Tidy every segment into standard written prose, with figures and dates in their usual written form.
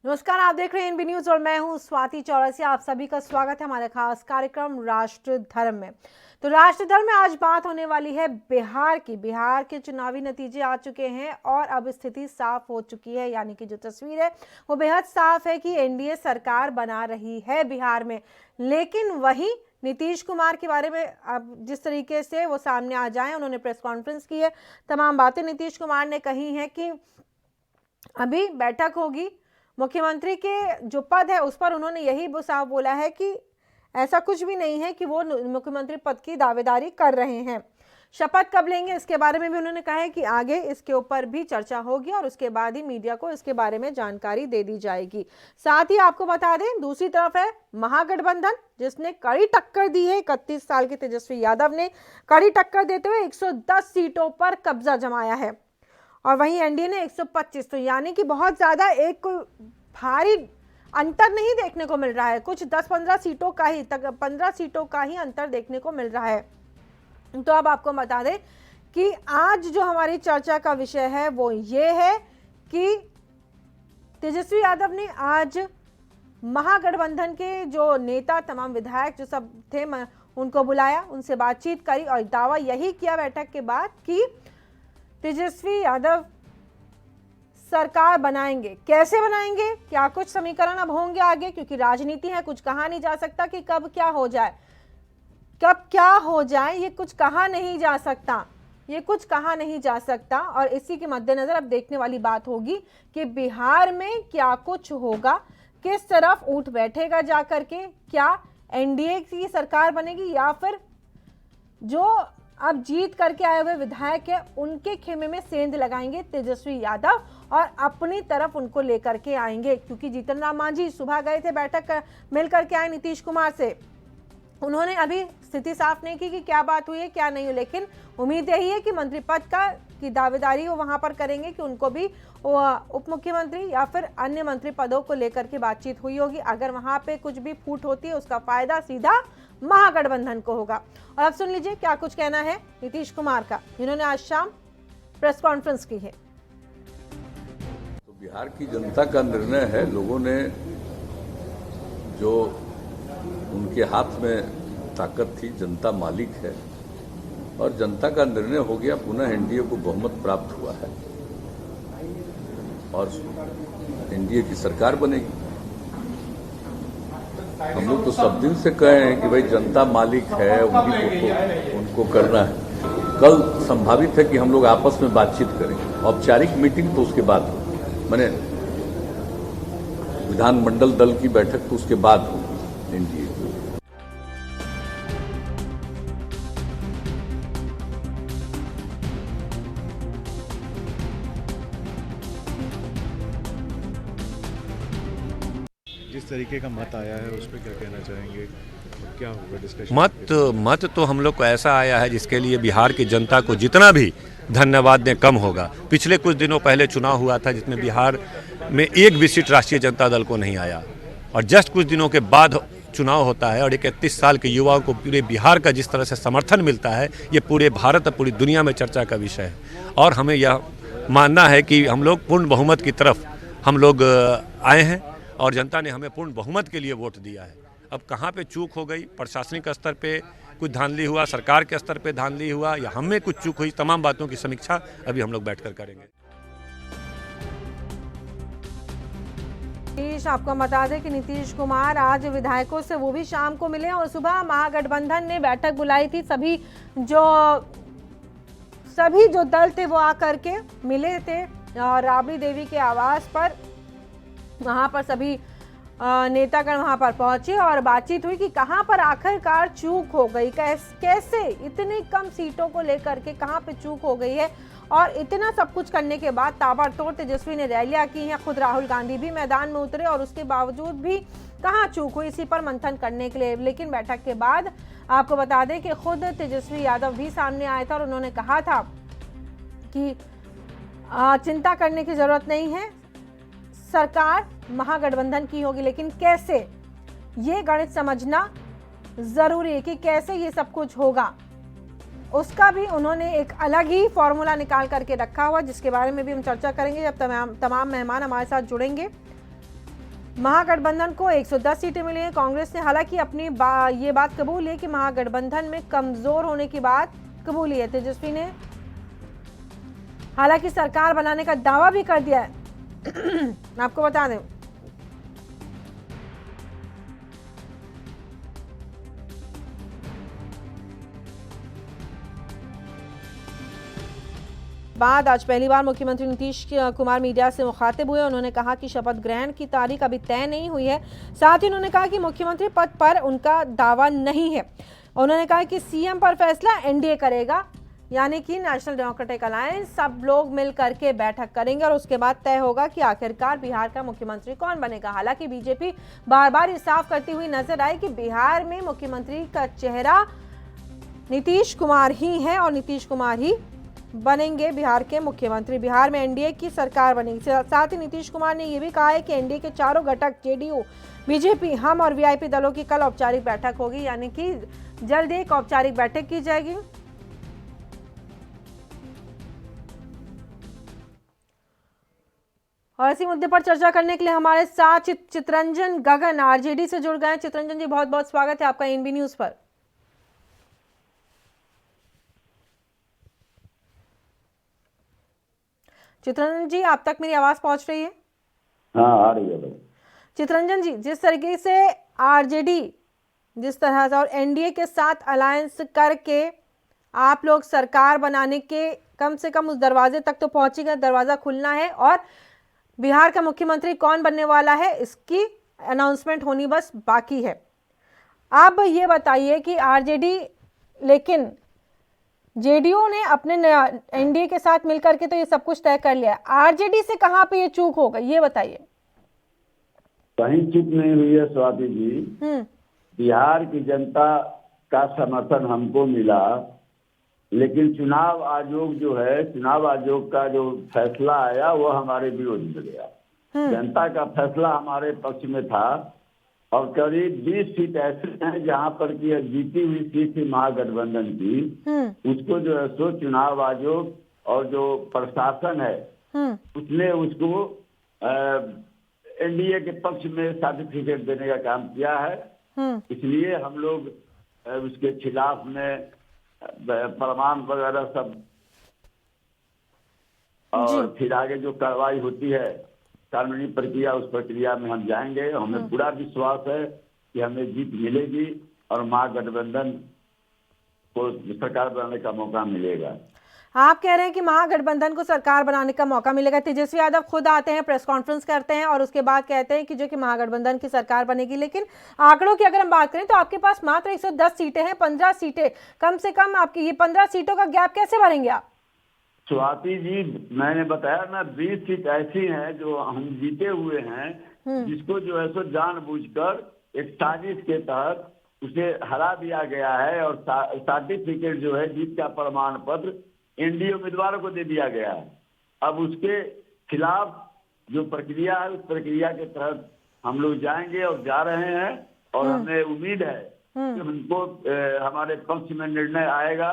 नमस्कार, आप देख रहे हैं एनबी न्यूज और मैं हूं स्वाति चौरसिया। आप सभी का स्वागत है हमारे खास कार्यक्रम राष्ट्र धर्म में। तो राष्ट्र धर्म में आज बात होने वाली है बिहार की। बिहार के चुनावी नतीजे आ चुके हैं और अब स्थिति साफ हो चुकी है, यानी कि जो तस्वीर है वो बेहद साफ है कि एनडीए सरकार बना रही है बिहार में। लेकिन वही नीतीश कुमार के बारे में अब जिस तरीके से वो सामने आ जाए, उन्होंने प्रेस कॉन्फ्रेंस की है, तमाम बातें नीतीश कुमार ने कही हैं कि अभी बैठक होगी, मुख्यमंत्री के जो पद है उस पर उन्होंने यही साफ बोला है कि ऐसा कुछ भी नहीं है कि वो मुख्यमंत्री पद की दावेदारी कर रहे हैं। शपथ कब लेंगे इसके बारे में भी उन्होंने कहा है कि आगे इसके ऊपर भी चर्चा होगी और उसके बाद ही मीडिया को इसके बारे में जानकारी दे दी जाएगी। साथ ही आपको बता दें, दूसरी तरफ है महागठबंधन, जिसने कड़ी टक्कर दी है। 31 साल के तेजस्वी यादव ने कड़ी टक्कर देते हुए 110 सीटों पर कब्जा जमाया है और वहीं एनडीए ने 125। तो यानी कि बहुत ज्यादा एक भारी अंतर नहीं देखने को मिल रहा है, कुछ 10-15 सीटों का ही 15 सीटों का ही अंतर देखने को मिल रहा है। तो अब आपको बता दें कि आज जो हमारी चर्चा का विषय है वो ये है कि तेजस्वी यादव ने आज महागठबंधन के जो नेता, तमाम विधायक जो सब थे, उनको बुलाया, उनसे बातचीत करी और दावा यही किया बैठक के बाद कि तेजस्वी यादव सरकार बनाएंगे। कैसे बनाएंगे, क्या कुछ समीकरण अब होंगे आगे, क्योंकि राजनीति है, कुछ कहा नहीं जा सकता कि कब क्या हो जाए, कब क्या हो जाए, ये कुछ कहा नहीं जा सकता, ये कुछ कहा नहीं जा सकता। और इसी के मद्देनजर अब देखने वाली बात होगी कि बिहार में क्या कुछ होगा, किस तरफ ऊंट बैठेगा जा करके, क्या एनडीए की सरकार बनेगी या फिर जो अब जीत करके आए हुए विधायक है उनके खेमे में सेंध लगाएंगे तेजस्वी यादव और अपनी तरफ उनको लेकर के आएंगे। क्योंकि जीतन राम मांझी सुबह गए थे, बैठक मिल करके आए नीतीश कुमार से, उन्होंने अभी स्थिति साफ नहीं की कि क्या बात हुई है क्या नहीं हुई, लेकिन उम्मीद यही है कि मंत्री पद की दावेदारी वो वहां पर करेंगे कि उनको भी उप मुख्यमंत्री या फिर अन्य मंत्री पदों को लेकर के बातचीत हुई होगी। अगर वहां पे कुछ भी फूट होती है उसका फायदा सीधा महागठबंधन को होगा। और अब सुन लीजिए क्या कुछ कहना है नीतीश कुमार का, जिन्होंने आज शाम प्रेस कॉन्फ्रेंस की है। तो बिहार की जनता का निर्णय है, लोगों ने जो उनके हाथ में ताकत थी, जनता मालिक है और जनता का निर्णय हो गया, पुनः एनडीए को बहुमत प्राप्त हुआ है और एनडीए की सरकार बनेगी। हम लोग तो सब दिन से कहे हैं कि भाई जनता मालिक है, उनको करना है। कल संभावित है कि हम लोग आपस में बातचीत करेंगे, औपचारिक मीटिंग तो उसके बाद हो, माने विधानमंडल दल की बैठक तो उसके बाद हो एनडीए। जिस तरीके का मत आया है उस पर क्या कहना चाहेंगे, क्या होगा डिस्कशन? मत तो हम लोग को ऐसा आया है जिसके लिए बिहार की जनता को जितना भी धन्यवाद दें कम होगा। पिछले कुछ दिनों पहले चुनाव हुआ था जिसमें बिहार में एक भी सीट राष्ट्रीय जनता दल को नहीं आया और जस्ट कुछ दिनों के बाद चुनाव होता है और 31 साल के युवाओं को पूरे बिहार का जिस तरह से समर्थन मिलता है, ये पूरे भारत और पूरी दुनिया में चर्चा का विषय है। और हमें यह मानना है कि हम लोग पूर्ण बहुमत की तरफ हम लोग आए हैं और जनता ने हमें पूर्ण बहुमत के लिए वोट दिया है। अब कहाँ पे चूक हो गई, प्रशासनिक स्तर पे कुछ धांधली हुआ, सरकार के स्तर पे धांधली हुआ या हमें कुछ चूक हुई, तमाम बातों की समीक्षा अभी हम लोग बैठकर करेंगे। आपको बता दें कि नीतीश कुमार आज विधायकों से वो भी शाम को मिले और सुबह महागठबंधन ने बैठक बुलाई थी। सभी जो दल थे वो आकर के मिले थे और राबड़ी देवी के आवास पर, वहां पर सभी नेतागण वहां पर पहुंचे और बातचीत हुई कि कहां पर आखिरकार चूक हो गई, कैसे इतनी कम सीटों को लेकर के कहां पे चूक हो गई है। और इतना सब कुछ करने के बाद ताबड़तोड़ तेजस्वी ने रैलियां की हैं, खुद राहुल गांधी भी मैदान में उतरे और उसके बावजूद भी कहां चूक हुई, इसी पर मंथन करने के लिए। लेकिन बैठक के बाद आपको बता दें कि खुद तेजस्वी यादव भी सामने आया था और उन्होंने कहा था कि चिंता करने की जरूरत नहीं है, सरकार महागठबंधन की होगी, लेकिन कैसे, ये गणित समझना जरूरी है कि कैसे ये सब कुछ होगा। उसका भी उन्होंने एक अलग ही फॉर्मूला निकाल करके रखा हुआ, जिसके बारे में भी हम चर्चा करेंगे जब तमाम मेहमान हमारे साथ जुड़ेंगे। महागठबंधन को 110 सीटें मिली हैं। कांग्रेस ने हालांकि अपनी ये बात कबूल है कि महागठबंधन में कमजोर होने की बात कबूली है। तेजस्वी ने हालांकि सरकार बनाने का दावा भी कर दिया है। आपको बता दें, बाद आज पहली बार मुख्यमंत्री नीतीश कुमार मीडिया से मुखातिब हुए। उन्होंने कहा कि शपथ ग्रहण की तारीख अभी तय नहीं हुई है। साथ ही उन्होंने कहा कि मुख्यमंत्री पद पर उनका दावा नहीं है। उन्होंने कहा कि सीएम पर फैसला एनडीए करेगा, यानी कि नेशनल डेमोक्रेटिक अलायंस। सब लोग मिल करके बैठक करेंगे और उसके बाद तय होगा कि आखिरकार बिहार का मुख्यमंत्री कौन बनेगा। हालांकि बीजेपी बार बार ये साफ करती हुई नजर आई कि बिहार में मुख्यमंत्री का चेहरा नीतीश कुमार ही है और नीतीश कुमार ही बनेंगे बिहार के मुख्यमंत्री। बिहार में एनडीए की सरकार बनेगी। साथ ही नीतीश कुमार ने यह भी कहा है कि एनडीए के चारों घटक जेडीयू, बीजेपी, हम और वीआईपी दलों की कल औपचारिक बैठक होगी, यानी कि जल्द एक औपचारिक बैठक की जाएगी। और इसी मुद्दे पर चर्चा करने के लिए हमारे साथ चितरंजन गगन आरजेडी से जुड़ गए हैं। चितरंजन जी, बहुत बहुत स्वागत है आपका एनबी न्यूज पर। चितरंजन जी, आप तक मेरी आवाज पहुंच रही है? हाँ, आ रही है भाई। चितरंजन जी, जिस तरीके से आरजेडी जिस तरह से और एनडीए के साथ अलायंस करके आप लोग सरकार बनाने के कम से कम उस दरवाजे तक तो पहुंचेगा, दरवाजा खुलना है और बिहार का मुख्यमंत्री कौन बनने वाला है इसकी अनाउंसमेंट होनी बस बाकी है। आप ये बताइए कि आरजेडी, लेकिन जेडीयू ने अपने एनडीए के साथ मिलकर के तो ये सब कुछ तय कर लिया है। आरजेडी से कहां पे ये चूक हो गई, ये बताइए। कहीं चूक नहीं हुई है स्वाति जी। बिहार की जनता का समर्थन हमको मिला, लेकिन चुनाव आयोग जो है, चुनाव आयोग का जो फैसला आया वो हमारे विरोध में गया। जनता का फैसला हमारे पक्ष में था और करीब 20 सीट ऐसे हैं जहां पर की जीती हुई सीट थी महागठबंधन की, उसको जो है सो चुनाव आयोग और जो प्रशासन है उसने उसको एनडीए के पक्ष में सर्टिफिकेट देने का काम किया है। इसलिए हम लोग उसके खिलाफ में प्रमाण वगैरह सब और फिर आगे जो कार्रवाई होती है कानूनी प्रक्रिया, उस प्रक्रिया में हम जाएंगे। हमें पूरा विश्वास है कि हमें जीत मिलेगी और महागठबंधन को सरकार बनाने का मौका मिलेगा। आप कह रहे हैं कि महागठबंधन को सरकार बनाने का मौका मिलेगा। तेजस्वी यादव खुद आते हैं, प्रेस कॉन्फ्रेंस करते हैं और उसके बाद कहते हैं कि जो कि महागठबंधन की सरकार बनेगी। लेकिन आंकड़ों की अगर हम बात करें तो आपके पास मात्र 110 सीटें हैं, 15 सीटें कम से कम। आपकी ये 15 सीटों का गैप कैसे भरेंगे आप? स्वाति जी, मैंने बताया ना, 20 सीट ऐसी हैं जो हम जीते हुए हैं, जिसको जो है सो जानबूझकर एक साजिश के तहत उसे हरा दिया गया है और सर्टिफिकेट जो है, जीत का प्रमाण पत्र एनडीए उम्मीदवारों को दे दिया गया है। अब उसके खिलाफ जो प्रक्रिया है, उस प्रक्रिया के तहत हम लोग जाएंगे और जा रहे हैं और हमें उम्मीद है कि उनको हमारे पक्ष में निर्णय आएगा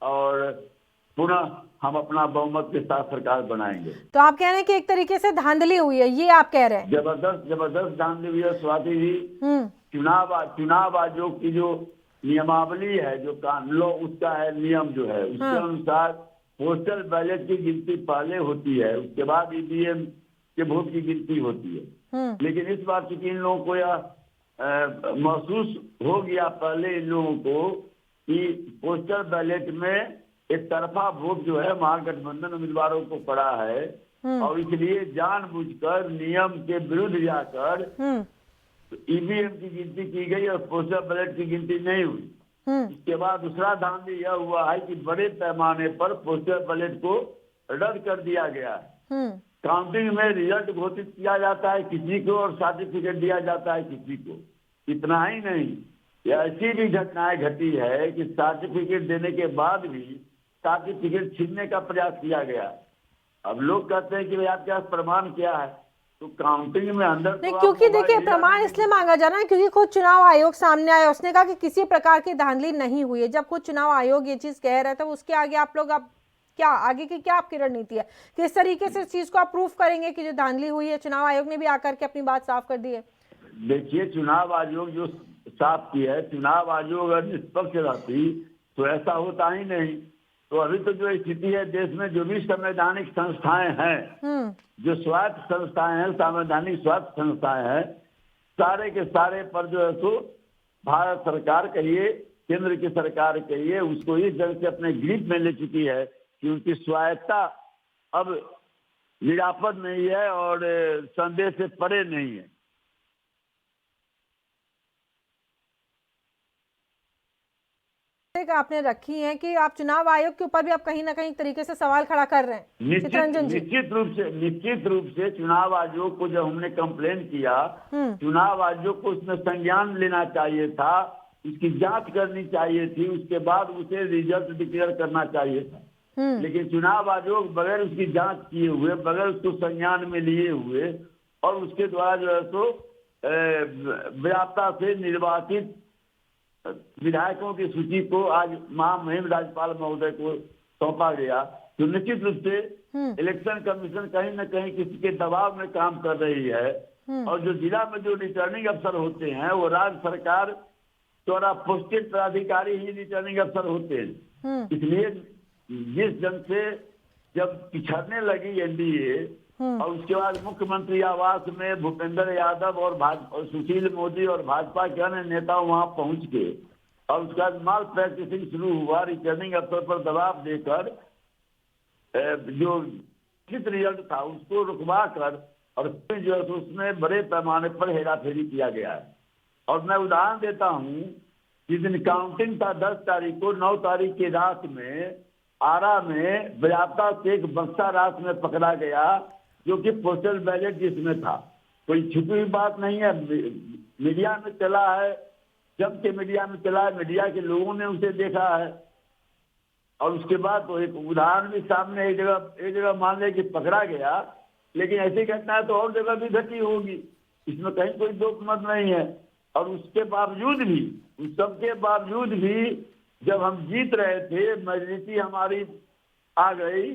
और पुनः हम अपना बहुमत के साथ सरकार बनाएंगे। तो आप कह रहे हैं कि एक तरीके से धांधली हुई है, ये आप कह रहे हैं? जबरदस्त धांधली हुई है स्वाति जी। चुनाव आयोग की जो नियमावली है, जो लो उसका है नियम जो है, उसके अनुसार पोस्टल बैलेट की गिनती पहले होती है, उसके बाद ईवीएम के वोट की गिनती होती है। लेकिन इस बार चूंकि इन लोगों को यह महसूस हो गया पहले इन लोगों को कि पोस्टल बैलेट में एक तरफा वोट जो है महागठबंधन उम्मीदवारों को पड़ा है और इसलिए जानबूझकर नियम के विरुद्ध जाकर ईवीएम की गिनती की गई और पोस्टल बैलेट की गिनती नहीं हुई। इसके बाद दूसरा धांधली यह हुआ है कि बड़े पैमाने पर पोस्टल बैलेट को रद्द कर दिया गया है। काउंटिंग में रिजल्ट घोषित किया जाता है किसी को और सर्टिफिकेट दिया जाता है किसी को। इतना ही नहीं, ऐसी भी घटनाएं घटी है कि सर्टिफिकेट देने के बाद भी सर्टिफिकेट छीनने का प्रयास किया गया। अब लोग कहते हैं कि भाई आपके पास प्रमाण क्या है, तो काउंटिंग में अंदर नहीं, क्योंकि देखिए प्रमाण इसलिए मांगा जा रहा है क्योंकि खुद चुनाव आयोग सामने आया, उसने कहा कि किसी प्रकार की धांधली नहीं हुई है। जब खुद चुनाव आयोग ये चीज कह रहा था उसके आगे आप लोग अब क्या आगे की क्या आपकी रणनीति है? किस तरीके से इस चीज को आप प्रूफ करेंगे कि जो धांधली हुई है? चुनाव आयोग ने भी आकर के अपनी बात साफ कर दी है। देखिए, चुनाव आयोग जो साफ किया है, चुनाव आयोग अगर निष्पक्ष रहती तो ऐसा होता ही नहीं। तो अभी तो जो स्थिति है देश में, जो भी संवैधानिक संस्थाएं हैं, जो स्वायत्त संस्थाएं हैं, संवैधानिक स्वायत्त संस्थाएं हैं, सारे के सारे पर जो है सो भारत सरकार कहिए, केंद्र की सरकार कहिए, उसको इस ढंग से अपने ग्रिप में ले चुकी है कि उनकी स्वायत्तता अब निरापद नहीं है और संदेह से परे नहीं है। आपने रखी है कि आप चुनाव आयोग के ऊपर भी आप कहीं ना कहीं तरीके से सवाल खड़ा कर रहे हैं चित्ररंजन जी। निश्चित रूप से चुनाव आयोग को जब हमने कंप्लेन किया, चुनाव आयोग को उसमें संज्ञान लेना चाहिए था, उसकी जांच करनी चाहिए थी, उसके बाद उसे रिजल्ट डिक्लेयर करना चाहिए था। लेकिन चुनाव आयोग बगैर उसकी जांच किए हुए, बगैर उसको संज्ञान में लिए हुए और उसके द्वारा जो है सो व्यापकता से निर्वाचित विधायकों की सूची को आज महामहिम राज्यपाल महोदय को सौंपा गया। तो निश्चित रूप से इलेक्शन कमीशन कहीं न कहीं किसी के दबाव में काम कर रही है और जो जिला में जो रिटर्निंग अफसर होते हैं वो राज्य सरकार द्वारा पोस्टेड पदाधिकारी ही रिटर्निंग अफसर होते हैं। इसलिए जिस ढंग से जब पिछड़ने लगी एनडीए और उसके बाद मुख्यमंत्री आवास में भूपेंद्र यादव और सुशील मोदी और भाजपा के अन्य नेता वहां पहुंच के और उसके बाद माल प्रैक्टिसिंग शुरू हुआ, रिटर्निंग अफसर पर दबाव देकर जो उचित रिजल्ट था उसको रुकवा कर और फिर जो है उसमें बड़े पैमाने पर हेराफेरी किया गया है। और मैं उदाहरण देता हूँ, जिस दिन काउंटिंग था 10 तारीख को, 9 तारीख की रात में आरा में व्यापकता से एक बक्सा रात में पकड़ा गया जो कि पोस्टल बैलेट जिसमें था। कोई छुपी हुई बात नहीं है, मीडिया में चला है, जब के मीडिया में चला है, मीडिया के लोगों ने उसे देखा है। और उसके बाद तो एक उदाहरण भी सामने, एक जगह मान ले कि पकड़ा गया, लेकिन ऐसी घटना तो और जगह भी घटी होगी, इसमें कहीं कोई दो मत नहीं है। और उसके बावजूद भी, उस सब के बावजूद भी जब हम जीत रहे थे, मेजॉरिटी हमारी आ गई,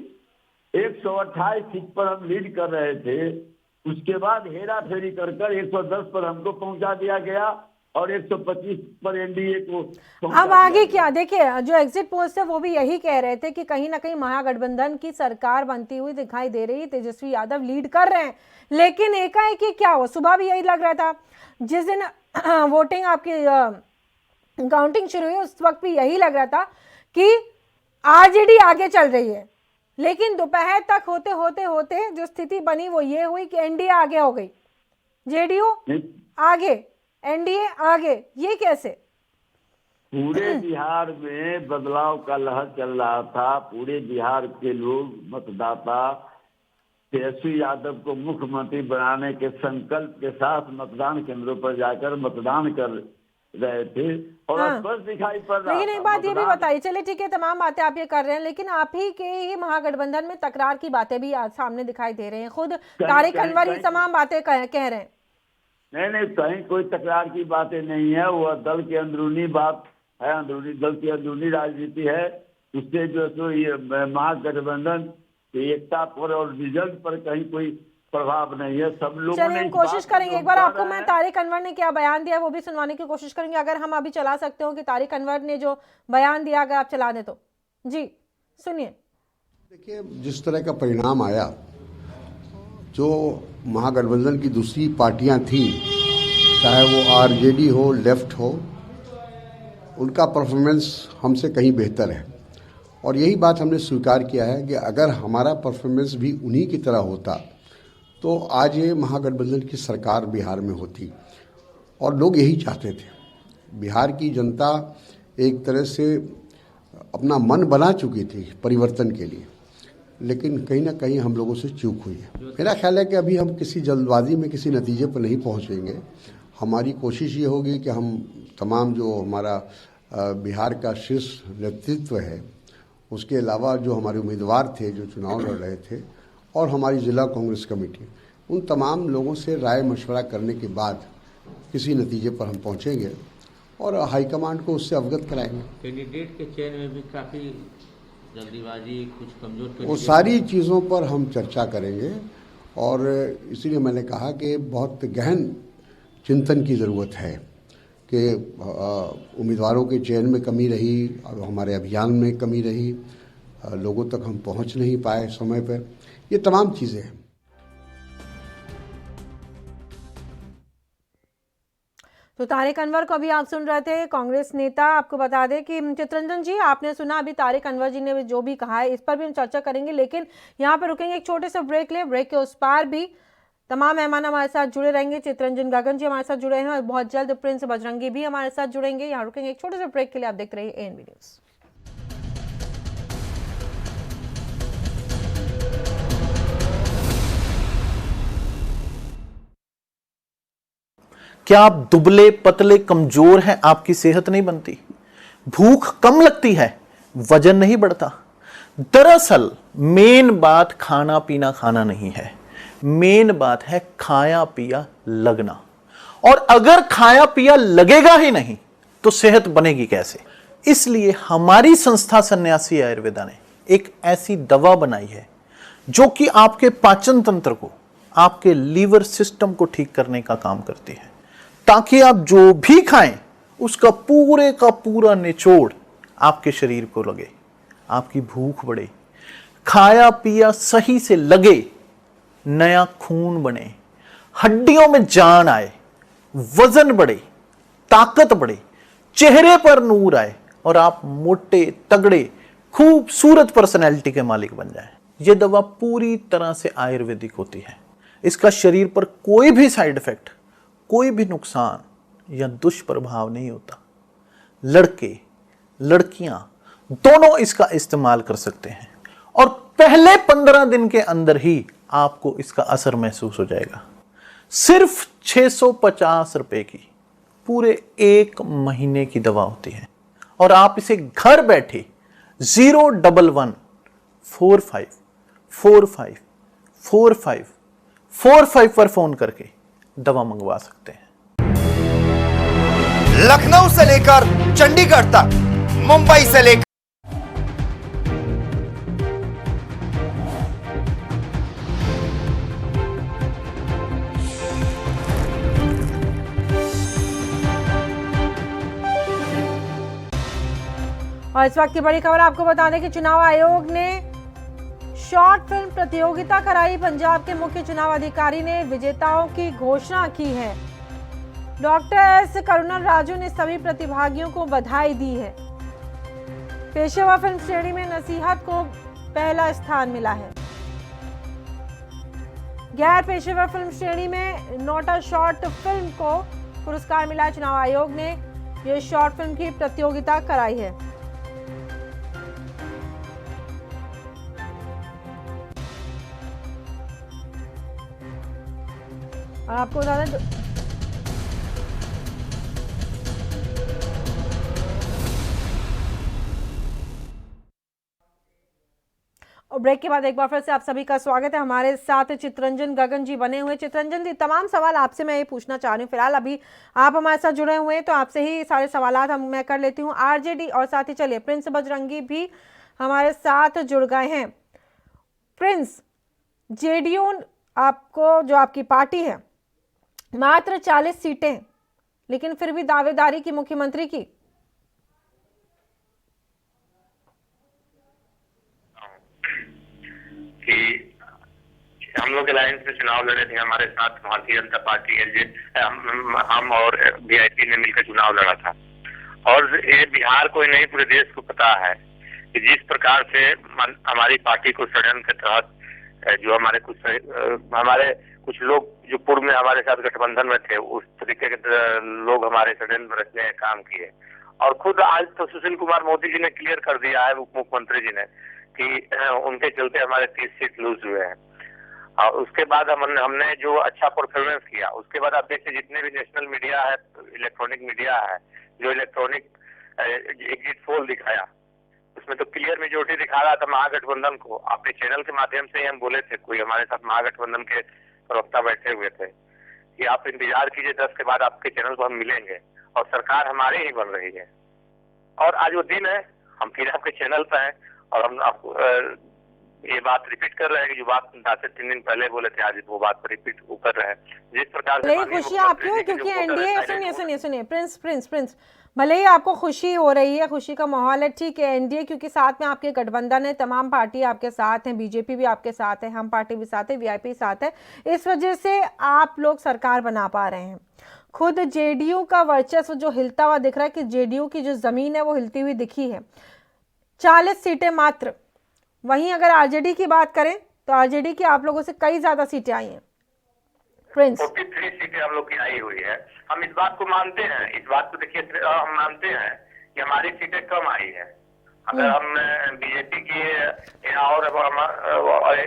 128 सीट पर हम लीड कर रहे थे, उसके बाद हेरा फेरी कर 110 पर हमको पहुंचा दिया गया और 125 पर एनडीए को। अब आगे क्या? देखिए, जो एग्जिट पोल्स थे वो भी यही कह रहे थे कि कहीं ना कहीं महागठबंधन की सरकार बनती हुई दिखाई दे रही, तेजस्वी यादव लीड कर रहे हैं। लेकिन एकाएक क्या हुआ? सुबह भी यही लग रहा था, जिस दिन वोटिंग आपकी काउंटिंग शुरू हुई उस वक्त भी यही लग रहा था कि आरजेडी आगे चल रही है। लेकिन दोपहर तक होते होते होते जो स्थिति बनी वो ये हुई कि एनडीए आगे हो गई, जेडीयू आगे, एनडीए आगे। ये कैसे? पूरे बिहार में बदलाव का लहर चल रहा था। पूरे बिहार के लोग, मतदाता तेजस्वी यादव को मुख्यमंत्री बनाने के संकल्प के साथ मतदान केंद्रों पर जाकर मतदान कर रहे थे और स्पष्ट दिखाई पड़ रहा। लेकिन एक बात ये भी बताइए, चलिए ठीक है, तमाम बातें आप ये कर रहे हैं, लेकिन आप ही के ही महागठबंधन में तकरार की बातें भी आज सामने दिखाई दे रही हैं। खुद तारिक अनवर ये तमाम बातें कह रहे हैं। नहीं, कहीं कोई तकरार की बातें नहीं है, वह दल की अंदरूनी बात है, अंदरूनी दल की अंदरूनी राजनीति है। उससे जो सो ये महागठबंधन की एकता पर और रिजल्ट पर कहीं कोई प्रभाव नहीं है। सब लोग चलिए हम कोशिश करेंगे, एक बार आपको मैं तारिक अनवर ने क्या बयान दिया वो भी सुनवाने की कोशिश करेंगे। अगर हम अभी चला सकते हो कि तारिक अनवर ने जो बयान दिया, अगर आप चला दें तो। जी सुनिए। देखिए, जिस तरह का परिणाम आया, जो महागठबंधन की दूसरी पार्टियां थी, चाहे वो आरजेडी हो, लेफ्ट हो, उनका परफॉर्मेंस हमसे कहीं बेहतर है। और यही बात हमने स्वीकार किया है कि अगर हमारा परफॉर्मेंस भी उन्हीं की तरह होता तो आज ये महागठबंधन की सरकार बिहार में होती। और लोग यही चाहते थे। बिहार की जनता एक तरह से अपना मन बना चुकी थी परिवर्तन के लिए, लेकिन कहीं ना कहीं हम लोगों से चूक हुई है। मेरा ख्याल है कि अभी हम किसी जल्दबाजी में किसी नतीजे पर नहीं पहुंचेंगे। हमारी कोशिश ये होगी कि हम तमाम जो हमारा बिहार का शीर्ष नेतृत्व है, उसके अलावा जो हमारे उम्मीदवार थे जो चुनाव लड़ रहे थे, और हमारी जिला कांग्रेस कमेटी, उन तमाम लोगों से राय मशवरा करने के बाद किसी नतीजे पर हम पहुंचेंगे और हाईकमांड को उससे अवगत कराएंगे। कैंडिडेट के चयन में भी काफ़ी जल्दीबाजी कुछ कमजोर कर वो सारी चीज़ों पर हम चर्चा करेंगे और इसीलिए मैंने कहा कि बहुत गहन चिंतन की ज़रूरत है कि उम्मीदवारों के चयन में कमी रही, और हमारे अभियान में कमी रही, लोगों तक हम पहुंच नहीं पाए समय पर, ये तमाम चीज़ें हैं। तो तारिक अनवर को अभी आप सुन रहे थे, कांग्रेस नेता। आपको बता दें कि चित्ररंजन जी, आपने सुना अभी तारिक अनवर जी ने जो भी कहा है, इस पर भी हम चर्चा करेंगे, लेकिन यहाँ पर रुकेंगे, एक छोटे से ब्रेक ले। ब्रेक के उस पार भी तमाम मेहमान हमारे साथ जुड़े रहेंगे। चित्ररंजन गगन जी हमारे साथ जुड़े हैं और बहुत जल्द प्रिंस बजरंगी भी हमारे साथ जुड़ेंगे। यहाँ रुकेंगे एक छोटे से ब्रेक के लिए। आप देखते रहिए एएनबी न्यूज़। क्या आप दुबले पतले कमजोर हैं? आपकी सेहत नहीं बनती, भूख कम लगती है, वजन नहीं बढ़ता। दरअसल मेन बात खाना पीना खाना नहीं है, मेन बात है खाया पिया लगना। और अगर खाया पिया लगेगा ही नहीं तो सेहत बनेगी कैसे? इसलिए हमारी संस्था सन्यासी आयुर्वेदा ने एक ऐसी दवा बनाई है जो कि आपके पाचन तंत्र को, आपके लीवर सिस्टम को ठीक करने का काम करती है, ताकि आप जो भी खाएं उसका पूरे का पूरा निचोड़ आपके शरीर को लगे, आपकी भूख बढ़े, खाया पिया सही से लगे, नया खून बने, हड्डियों में जान आए, वजन बढ़े, ताकत बढ़े, चेहरे पर नूर आए और आप मोटे तगड़े खूबसूरत पर्सनैलिटी के मालिक बन जाएं। यह दवा पूरी तरह से आयुर्वेदिक होती है। इसका शरीर पर कोई भी साइड इफेक्ट, कोई भी नुकसान या दुष्प्रभाव नहीं होता। लड़के लड़कियां दोनों इसका इस्तेमाल कर सकते हैं और पहले 15 दिन के अंदर ही आपको इसका असर महसूस हो जाएगा। सिर्फ 650 रुपए की पूरे 1 महीने की दवा होती है और आप इसे घर बैठे 01145454545 पर फोन करके दवा मंगवा सकते हैं। लखनऊ से लेकर चंडीगढ़ तक, मुंबई से लेकर और इस वक्त की बड़ी खबर आपको बता दें कि चुनाव आयोग ने शॉर्ट फिल्म प्रतियोगिता कराई। पंजाब के मुख्य चुनाव अधिकारी ने विजेताओं की घोषणा की है। डॉक्टर एस करुणा राजू ने सभी प्रतिभागियों को बधाई दी है। पेशेवर फिल्म श्रेणी में नसीहत को पहला स्थान मिला है। गैर पेशेवर फिल्म श्रेणी में नोटा शॉर्ट फिल्म को पुरस्कार मिला। चुनाव आयोग ने यह शॉर्ट फिल्म की प्रतियोगिता कराई है। और आपको बता दें और ब्रेक के बाद एक बार फिर से आप सभी का स्वागत है। हमारे साथ चित्ररंजन गगन जी बने हुए। चित्ररंजन जी, तमाम सवाल आपसे मैं ये पूछना चाह रही हूँ। फिलहाल अभी आप हमारे साथ जुड़े हुए हैं तो आपसे ही सारे सवालात मैं कर लेती हूँ। आरजेडी और साथ ही चलिए प्रिंस बजरंगी भी हमारे साथ जुड़ गए हैं। प्रिंस, जेडीयू आपको, जो आपकी पार्टी है, मात्र 40 सीटें, लेकिन फिर भी दावेदारी की मुख्यमंत्री की। कि हम लोग अलायंस में चुनाव लड़े थे, हमारे साथ भारतीय जनता पार्टी हम और बीआईपी ने मिलकर चुनाव लड़ा था। और ये बिहार को ही नहीं पूरे देश को पता है कि जिस प्रकार से हमारी पार्टी को षड्यंत्र के तहत जो हमारे कुछ लोग जो पूर्व में हमारे साथ गठबंधन में थे, उस तरीके के लोग हमारे षड्यंत्र रचने का काम किए। और खुद आज तो सुशील कुमार मोदी जी ने क्लियर कर दिया है, उप मुख्यमंत्री जी ने, कि उनके चलते हमारे 30 सीट लूज हुए हैं। और उसके बाद हमने जो अच्छा परफॉर्मेंस किया, उसके बाद आप देखिए जितने भी नेशनल मीडिया है, इलेक्ट्रॉनिक मीडिया है, जो इलेक्ट्रॉनिक एग्जिट पोल दिखाया, उसमें तो क्लियर मेजोरिटी दिखा रहा था महागठबंधन को। आपके चैनल के माध्यम से ही हम बोले थे, कोई हमारे साथ महागठबंधन के प्रवक्ता बैठे हुए थे कि आप इंतजार कीजिए, 10 के बाद आपके चैनल को हम मिलेंगे और सरकार हमारी ही बन रही है। और आज वो दिन है, हम फिर आपके चैनल पर हैं और हम आपको ये बात रिपीट कर रहे हैं कि जो बात 3 दिन पहले बोले थे आज वो बात रिपीट कर रहे हैं। जिस प्रकार से भले ही खुशी आपकी हो क्योंकि एनडीए सुनिए प्रिंस भले ही आपको खुशी हो रही है, खुशी का माहौल है, ठीक है, एनडीए क्योंकि साथ में आपके गठबंधन है, तमाम पार्टी आपके साथ हैं, बीजेपी भी आपके साथ है, हम पार्टी भी साथ है, वीआईपी साथ है, इस वजह से आप लोग सरकार बना पा रहे हैं। खुद जेडीयू का वर्चस्व जो हिलता हुआ दिख रहा है कि जेडीयू की जो जमीन है वो हिलती हुई दिखी है, 40 सीटें मात्र। वहीं अगर आरजेडी की बात करें तो आरजेडी की आप लोगों से कई ज्यादा सीटें आई हैं। प्रिंस 43 सीटें हम लोग की आई हुई है। हम इस बात को मानते हैं, इस बात को देखिए हम मानते हैं कि हमारी सीटें कम आई है। अगर हम बीजेपी की और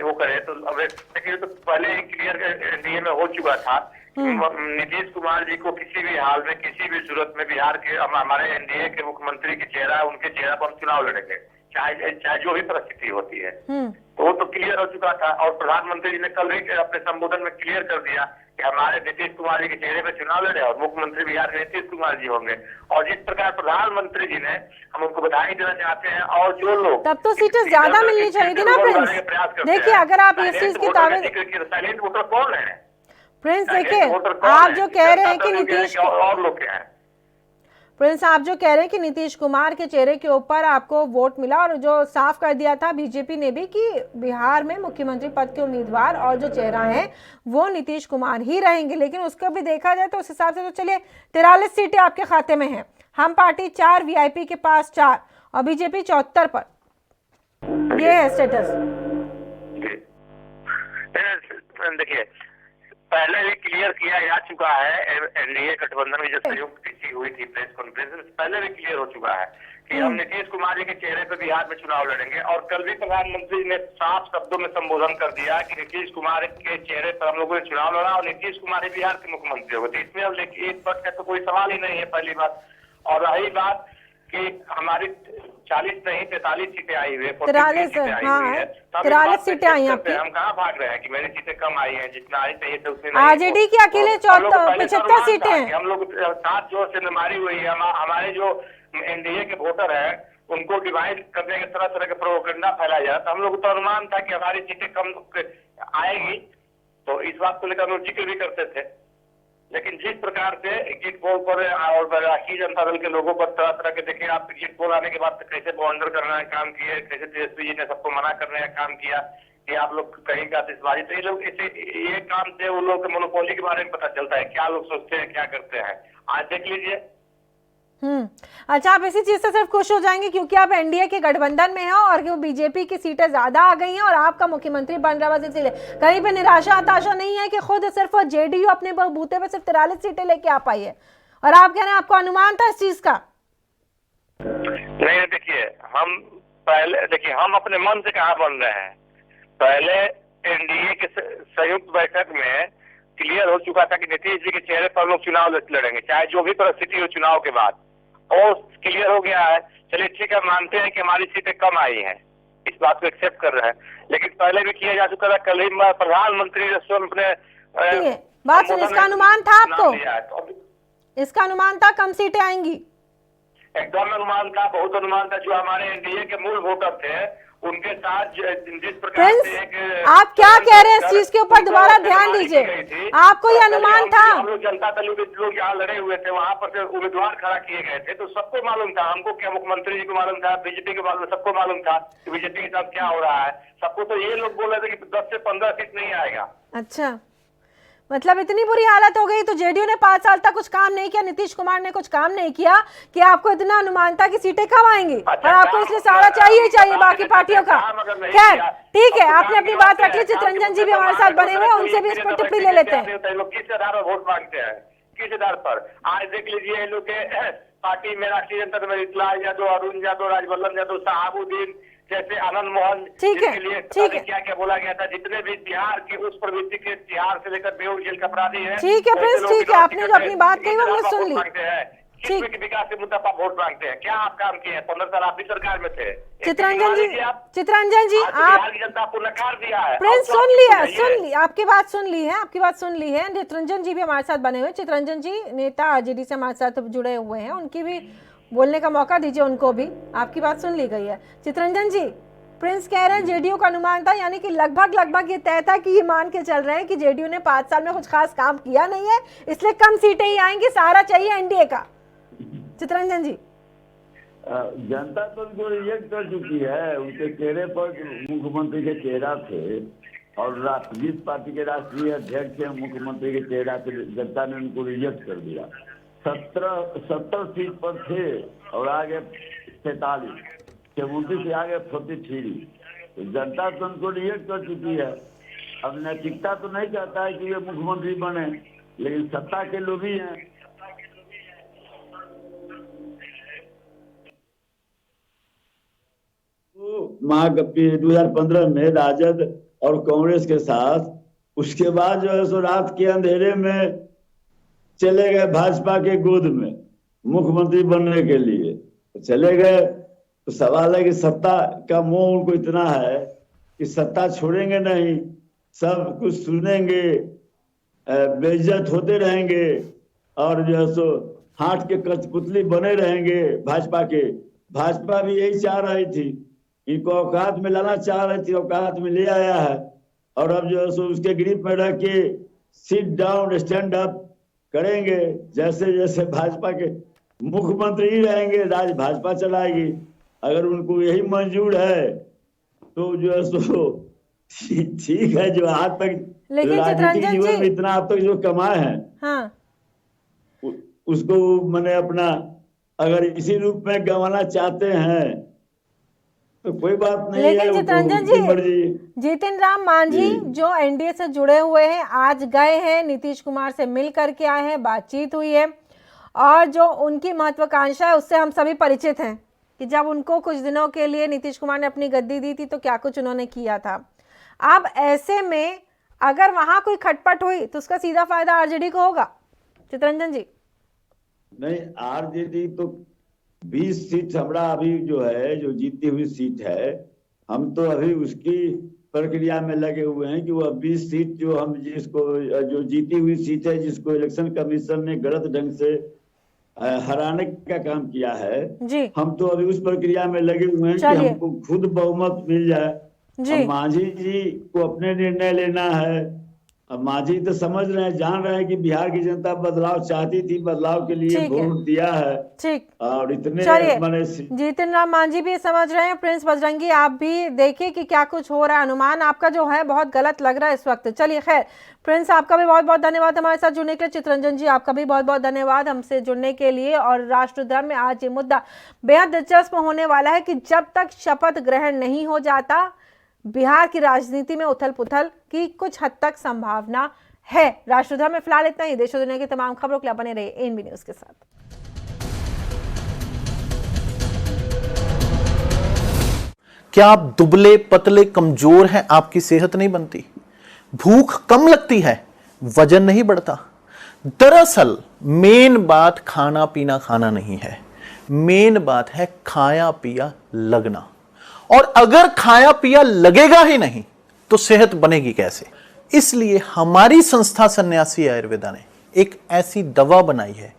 वो करें तो अब देखिए तो पहले ही क्लियर एनडीए में हो चुका था। नीतीश कुमार जी को किसी भी हाल में किसी भी सूरत में बिहार के हमारे एनडीए के मुख्यमंत्री के चेहरा उनके चेहरा पर हम चुनाव लड़ेंगे, चाहे जो भी परिस्थिति होती है। तो वो तो क्लियर हो चुका था और प्रधानमंत्री जी ने कल भी अपने संबोधन में क्लियर कर दिया कि हमारे नीतीश कुमार जी के चेहरे पर चुनाव लड़े और मुख्यमंत्री बिहार के नीतीश कुमार जी होंगे। और जिस प्रकार प्रधानमंत्री जी ने, हम उनको बधाई देना चाहते हैं। और जो लोग तब तो सीटें ज्यादा मिलनी चाहिए थी ना प्रिंस। देखिए अगर आप इस चीज की दावे, साइलेंट वोटर कौन है प्रिंस देखिए आप जो कह रहे हैं कि नीतीश और लोग क्या है, प्रिंस आप जो कह रहे हैं कि नीतीश कुमार के चेहरे के ऊपर आपको वोट मिला और जो साफ कर दिया था बीजेपी ने भी कि बिहार में मुख्यमंत्री पद के उम्मीदवार और जो चेहरा है वो नीतीश कुमार ही रहेंगे, लेकिन उसका भी देखा जाए तो उस हिसाब से तो चलिए 43 सीटें आपके खाते में हैं, हम पार्टी 4, वीआईपी के पास 4 और बीजेपी 74 पर। ये है स्टेटस। देखिए पहले भी क्लियर किया जा चुका है, एनडीए गठबंधन में जो संयुक्त हुई थी प्रेस कॉन्फ्रेंस में पहले भी क्लियर हो चुका है कि हम नीतीश कुमार जी के चेहरे पर बिहार में चुनाव लड़ेंगे। और कल भी प्रधानमंत्री ने साफ शब्दों में संबोधन कर दिया कि नीतीश कुमार के चेहरे पर हम लोगों ने चुनाव लड़ा और नीतीश कुमार ही बिहार के मुख्यमंत्री होंगे। तो इसमें अब एक पक्ष का तो कोई सवाल ही नहीं है, पहली बात। और रही बात कि हमारी 40 नहीं 43 सीटें आई हुई है, 43 सीटें आई हैं आपकी। हम कहाँ भाग रहे हैं कि मेरी सीटें कम आई हैं, जितना आई चाहिए था उसमें आरजेडी की अकेले 75 सीटें हैं। हम लोग साथ जोर से मारी हुई है। हमारे जो एनडीए के वोटर हैं उनको डिवाइड करने के तरह तरह के प्रोपेगेंडा फैलाया जाए, तो हम लोग को अनुमान था कि हमारी सीटें कम आएगी, तो इस बात को लेकर हम लोग जिक्र भी करते थे। लेकिन जिस प्रकार से एग्जिट पोल पर और राष्ट्रीय जनता दल के लोगों पर तरह तरह के, देखिए आप एग्जिट पोल आने के बाद कैसे बॉन्डर करने का काम किए, कैसे तेजस्वी जी ने सबको मना करने का काम किया कि आप लोग कहीं का आतिशबाजी, तो ये लोग ये काम से उन लोगों के मोनोपोली के बारे में पता चलता है, क्या लोग सोचते हैं क्या करते हैं। आज देख लीजिए। अच्छा आप इसी चीज से सिर्फ खुश हो जाएंगे क्योंकि आप एनडीए के गठबंधन में हो और बीजेपी की सीटें ज्यादा आ गई हैं और आपका मुख्यमंत्री बन रहा है, इसलिए कहीं पे निराशा हताशा नहीं है कि खुद सिर्फ जेडीयू अपने बूते पे सिर्फ 43 सीटें लेके आ पाई है और आप कह रहे हैं आपको अनुमान था इस चीज का? नहीं देखिए हम अपने मन से कहाँ बन रहे हैं। पहले एनडीए के संयुक्त बैठक में क्लियर हो चुका था कि नीतीश जी के चेहरे पर लोग चुनाव लड़ेंगे, चाहे जो भी परिस्थिति हो चुनाव के बाद, और क्लियर हो गया है। चलिए ठीक है, मानते हैं कि हमारी सीटें कम आई हैं, इस बात को एक्सेप्ट कर रहे हैं। लेकिन पहले भी किया जा चुका था, कल ही प्रधानमंत्री ने स्वयं अपने बात सुन, इसका अनुमान था आपको? इसका अनुमान था कम सीटें आएंगी? एकदम अनुमान था, बहुत अनुमान था। जो हमारे एनडीए के मूल वोटर थे उनके साथ जिस प्रकार से आप क्या कह रहे हैं इस चीज के ऊपर दोबारा ध्यान दीजिए। आपको ये अनुमान था? हम लोग जनता दल के लोग यहाँ लड़े हुए थे, वहाँ पर उम्मीदवार खड़ा किए गए थे, तो सबको मालूम था। हमको क्या, मुख्यमंत्री जी को मालूम था, बीजेपी को मालूम, सबको मालूम था कि बीजेपी के साथ क्या हो रहा है सबको। तो ये लोग बोल रहे थे कि 10 से 15 सीट नहीं आएगा। अच्छा, मतलब इतनी बुरी हालत हो गई। तो जेडीयू ने 5 साल तक कुछ काम नहीं किया, नीतीश कुमार ने कुछ काम नहीं किया कि आपको इतना अनुमान था कि सीटें कम आएंगी और आपको इसलिए सारा चाहिए बाकी पार्टियों का। खैर ठीक है, आपने अपनी बात रख ली। चितरंजन जी भी हमारे साथ बने हुए हैं, उनसे भी इस पर टिप्पणी ले लेते हैं। किस आधार पर वोट मांगते हैं, किस आधार पर? आज देख लीजिए लोग के पार्टी में राष्ट्रीय जनता दल इस्लाम यादव, अरुण यादव, राजवल्लभ यादव, शहाबुद्दीन जैसे आनंद मोहन, के लिए क्या क्या बोला गया था, जितने भी बिहार की उस प्रवृत्ति के बिहार से लेकर बेऊर जेल का अपराधी है। ठीक है प्रिंस, ठीक है, आपने जो अपनी बात कही वो हमने सुन ली। विकास के मुद्दा पर वोट मांगते हैं, क्या आप काम किए? 15 साल आप भी सरकार में थे। चितरंजन जी आप जनता आपको नकार दिया है। प्रिंस सुन ली आपकी बात सुन ली है। चितरंजन जी भी हमारे साथ बने हुए। चितरंजन जी नेता आरजेडी से हमारे साथ जुड़े हुए हैं, उनकी भी बोलने का मौका दीजिए, उनको भी। आपकी बात सुन ली गई है। चितरंजन जी प्रिंस कह रहे हैं जेडीयू का अनुमान था, यानी कि लगभग ये तय था कि ये मान के चल रहे हैं कि जेडीयू ने 5 साल में कुछ खास काम किया नहीं है, इसलिए कम सीटें ही आएंगी, सहारा चाहिए एनडीए का। चितरंजन जी, जनता तो उनको रिजेक्ट कर चुकी है। उनके चेहरे पर मुख्यमंत्री के चेहरा थे और जिस पार्टी के राष्ट्रीय अध्यक्ष हैं मुख्यमंत्री के चेहरा से जनता ने उनको रिजेक्ट कर दिया। 70 सीट पर थे और आगे 43, 29 से आगे 43। तो जनता तो उनको रिजेक्ट कर चुकी है। अब नैतिकता तो नहीं चाहता है कि ये मुख्यमंत्री बने, लेकिन सत्ता के लोभी हैं। महागठबंधन 2015 में राजद और कांग्रेस के साथ, उसके बाद जो है सो रात के अंधेरे में चले गए भाजपा के गोद में मुख्यमंत्री बनने के लिए। चले गए तो सवाल है कि सत्ता का मोह उनको इतना है कि सत्ता छोड़ेंगे नहीं, सब कुछ सुनेंगे, बेइज्जत होते रहेंगे और जो है सो हाथ के कठपुतली बने रहेंगे भाजपा के। भाजपा भी यही चाह रही थी, इनको औकात में लाना चाह रही थी, औकात में ले आया है। और अब जो है सो उसके ग्रिप में रख के सिट डाउन स्टैंड अप करेंगे। जैसे जैसे भाजपा के मुख्यमंत्री ही रहेंगे, राज भाजपा चलाएगी। अगर उनको यही मंजूर है तो जो है सो ठीक है। जो आज तक राजनीतिक जीवन में इतना अब तक जो कमाए हैं, हाँ, उसको मैंने अपना अगर इसी रूप में गंवाना चाहते हैं तो कोई बात नहीं। लेकिन चितरंजन जी, जीतन राम मांझी जो एनडीए से जुड़े हुए हैं, आज गए हैं, नीतीश कुमार से मिल करके आए हैं, बातचीत हुई है, और जो उनकी महत्वाकांक्षा है उससे हम सभी परिचित हैं कि जब उनको कुछ दिनों के लिए नीतीश कुमार ने अपनी गद्दी दी थी तो क्या कुछ उन्होंने किया था। अब ऐसे में अगर वहां कोई खटपट हुई तो उसका सीधा फायदा आरजेडी को होगा। चितरंजन जी, नहीं, आरजेडी तो 20 सीट हमारा अभी जो है, जो जीती हुई सीट है, हम तो अभी उसकी प्रक्रिया में लगे हुए हैं कि वह 20 सीट जो हम जिसको जो जीती हुई सीट है, जिसको इलेक्शन कमीशन ने गलत ढंग से हराने का काम किया है जी, हम तो अभी उस प्रक्रिया में लगे हुए हैं कि हमको खुद बहुमत मिल जाए। मांझी जी को अपने निर्णय लेना है। अब मांझी तो समझ रहे हैं, जान रहे हैं कि बिहार की जनता बदलाव चाहती थी, बदलाव के लिए वोट दिया है। ठीक, और इतने जीतन राम मांझी भी समझ रहे हैं। प्रिंस बजरंगी, आप भी देखिए कि क्या कुछ हो रहा है। अनुमान आपका जो है बहुत गलत लग रहा है इस वक्त। चलिए, खैर, प्रिंस आपका भी बहुत बहुत धन्यवाद हमारे साथ जुड़ने के लिए। चितरंजन जी, आपका भी बहुत बहुत धन्यवाद हमसे जुड़ने के लिए। और राष्ट्रधर्म में आज ये मुद्दा बेहद दिलचस्प होने वाला है कि जब तक शपथ ग्रहण नहीं हो जाता, बिहार की राजनीति में उथल पुथल की कुछ हद तक संभावना है। राष्ट्रधर्म में फिलहाल इतना ही। देश और दुनिया की तमाम खबरों के लिए बने रहिए एएनबी न्यूज के साथ। क्या आप दुबले पतले कमजोर हैं, आपकी सेहत नहीं बनती, भूख कम लगती है, वजन नहीं बढ़ता? दरअसल मेन बात खाना पीना खाना नहीं है, मेन बात है खाया पिया लगना। और अगर खाया पिया लगेगा ही नहीं तो सेहत बनेगी कैसे? इसलिए हमारी संस्था सन्यासी आयुर्वेदा ने एक ऐसी दवा बनाई है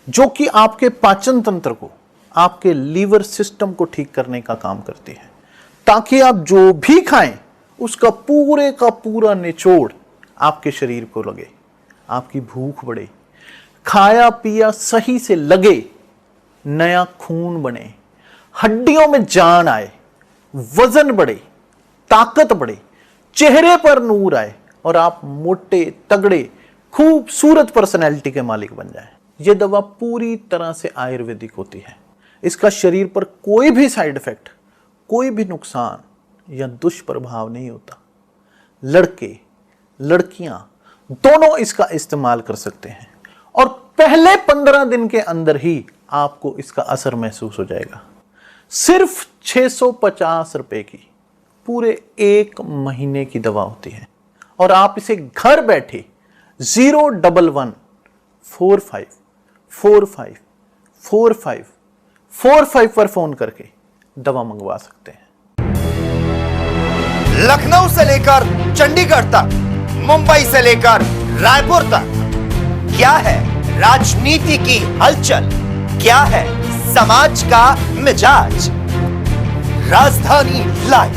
जो कि आपके पाचन तंत्र को, आपके लीवर सिस्टम को ठीक करने का काम करती है, ताकि आप जो भी खाएं उसका पूरे का पूरा निचोड़ आपके शरीर को लगे, आपकी भूख बढ़े, खाया पिया सही से लगे, नया खून बने, हड्डियों में जान आए, वजन बढ़े, ताकत बढ़े, चेहरे पर नूर आए और आप मोटे तगड़े खूबसूरत पर्सनैलिटी के मालिक बन जाएं। यह दवा पूरी तरह से आयुर्वेदिक होती है। इसका शरीर पर कोई भी साइड इफेक्ट, कोई भी नुकसान या दुष्प्रभाव नहीं होता। लड़के लड़कियां दोनों इसका इस्तेमाल कर सकते हैं और पहले 15 दिन के अंदर ही आपको इसका असर महसूस हो जाएगा। सिर्फ 650 रुपए की पूरे 1 महीने की दवा होती है और आप इसे घर बैठे 01145454545 पर फोन करके दवा मंगवा सकते हैं। लखनऊ से लेकर चंडीगढ़ तक, मुंबई से लेकर रायपुर तक, क्या है राजनीति की हलचल, क्या है समाज का मिजाज। राजधानी लाइव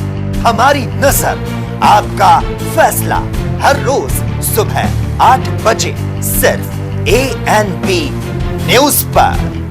हमारी नजर, आपका फैसला, हर रोज सुबह 8 बजे सिर्फ ANP न्यूज पर।